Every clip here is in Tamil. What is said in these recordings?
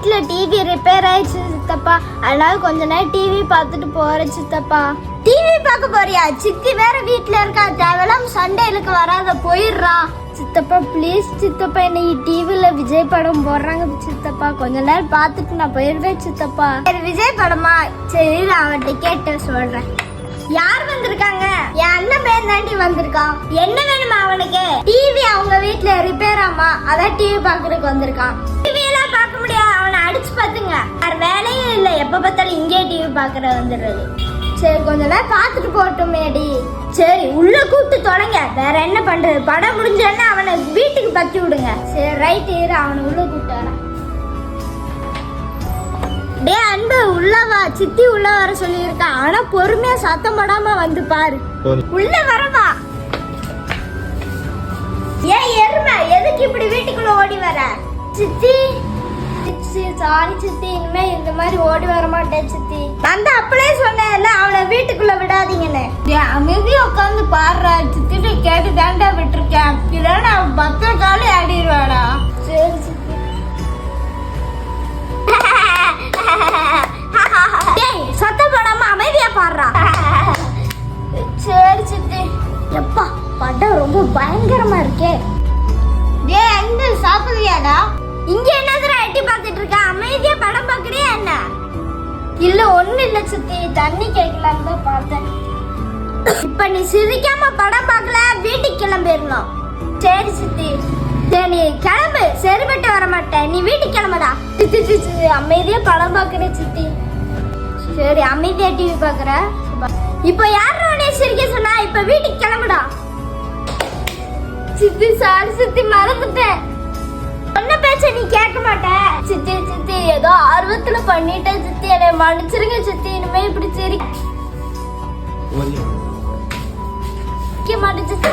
வீட்டுல டிவி ரிப்பேர் ஆயிடுச்சு சித்தப்பா. அதனால கொஞ்ச நேரம் டிவி பார்த்துட்டு போறேன் சித்தப்பா. டிவி பார்க்க போறியா? சித்தி வேற வீட்டுல இருக்கா. தேவையில்லாம சண்டைகளுக்கு வராத, போயிடுறா. சித்தப்பா ப்ளீஸ் சித்தப்பா, இன்னைக்கு டிவில விஜய் படம் போடுறாங்க சித்தப்பா. கொஞ்ச நேரம் பார்த்துட்டு நான் போயிடுவேன் சித்தப்பா. விஜய் படமா? சரி அவன்கிட்ட கேட்டு சொல்றேன். யார் வந்திருக்காங்க? என் அண்ணன் பையன் தாண்டி வந்திருக்கான். என்ன வேணுமா அவனுக்கு? டிவி அவங்க வீட்டுல ரிப்பேர் ஆமா, அதான் டிவி பாக்குறதுக்கு வந்திருக்கான். டிவி எல்லாம் பார்க்க முடியாது, அவனை அடிச்சு பாத்துங்க. வேற வேலையும் இல்ல, எப்ப பார்த்தாலும் இங்கே டிவி பாக்குற வந்துடுறது. சரி கொஞ்ச நேரம் பார்த்துட்டு போட்டோமேடி. சரி உள்ள கூப்பிட்டு தொடங்க, வேற என்ன பண்றது? படம் முடிஞ்சோன்னா அவனை வீட்டுக்கு பத்தி விடுங்க. சரி ரைட், இரு அவனை உள்ள கூப்பிட்டு வரேன். டே அன்பு உள்ள வா, சித்தி உள்ள வர சொல்லியிருக்கா. ஆனா பொறுமையா சத்தம் போடாம வந்து பாரு. உள்ள வரவா? ஏன் எருமை, எதுக்கு இப்படி வீட்டுக்குள்ள ஓடி வர? சித்தி சாரி சித்தி, இனிமே இந்த மாதிரி ஓடி வர மாட்டேன் சித்தி. நான் தான் அப்பளே சொன்னேன்ல அவனை வீட்டுக்குள்ள விடாதீங்கன்னு. அமைதியா உட்காந்து பாடுறா, சித்திட்டு கேட்டு தாண்டா விட்டுருக்கேன். இல்லைன்னா அவன் 10 காலி ஆடிடுவாடா. சரி சித்தி. சத்தம் போடாம அமைதியா பாடுறா. சரி சித்தி. எப்பா படம் ரொம்ப பயங்கரமா இருக்கே. டே அங்க சாப்பிடுவியாடா? இங்க என்னதுடா எட்டி பார்த்துட்டு இருக்க? அமைதியா படம் பாக்குறியா என்ன? இல்ல ஒண்ணு இல்ல சித்தி, தண்ணி கேட்கலான்னு தான் பார்த்தேன். இப்ப நீ சிரிக்காம படம் பார்க்கல, வீட்டுக்கு கிளம்பிடலாம். சரி சித்தி. சரி நீ கிளம்பு, சரிபட்டு வர மாட்டேன். நீ வீட்டுக்கு கிளம்புடா. சித்தி சித்தி அமைதியா படம் பாக்குற சித்தி. சரி அமைதியா டிவி பாக்குற. இப்ப யாரும் உன்னைய சிரிக்க சொன்னா? இப்ப வீட்டுக்கு கிளம்புடா. சித்தி சாரி சித்தி, மறந்துட்டேன். என்ன பேச்ச நீ கேட்க மாட்ட. சித்தி சித்தி ஏதோ ஆர்வத்துல பண்ணிட்டேன் சித்தி, என்னை மன்னிச்சிருங்க சித்தி. இனிமே இப்படி சிரிக்க மாட்டேன் சித்தி.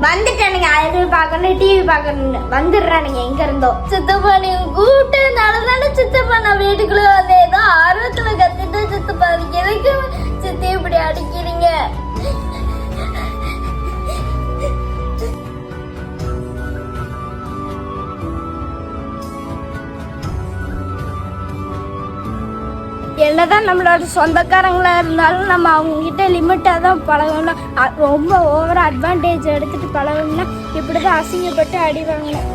வந்துட்டானுங்க, அது பார்க்கணும் டிவி பார்க்கணும் வந்துடுறானுங்க எங்க இருந்தோ. சித்தப்பா நீங்க கூப்பிட்டதுனாலதானே சித்தப்பா நான் வீட்டுக்குள்ள வந்து ஏதோ ஆர்வத்துல கத்துட்டு சித்தப்பா, எதுக்கு சித்தி இப்படி அடிக்கிறீங்க? என்னதான் நம்மளோட சொந்தக்காரங்களா இருந்தாலும் நம்ம அவங்க கிட்ட லிமிட்டா தான் பழகணும். ரொம்ப ஓவரா அட்வான்டேஜ் எடுத்துட்டு பழகணும்னா இப்படிதான் அசிங்கப்பட்டு அடி வாங்கணும்.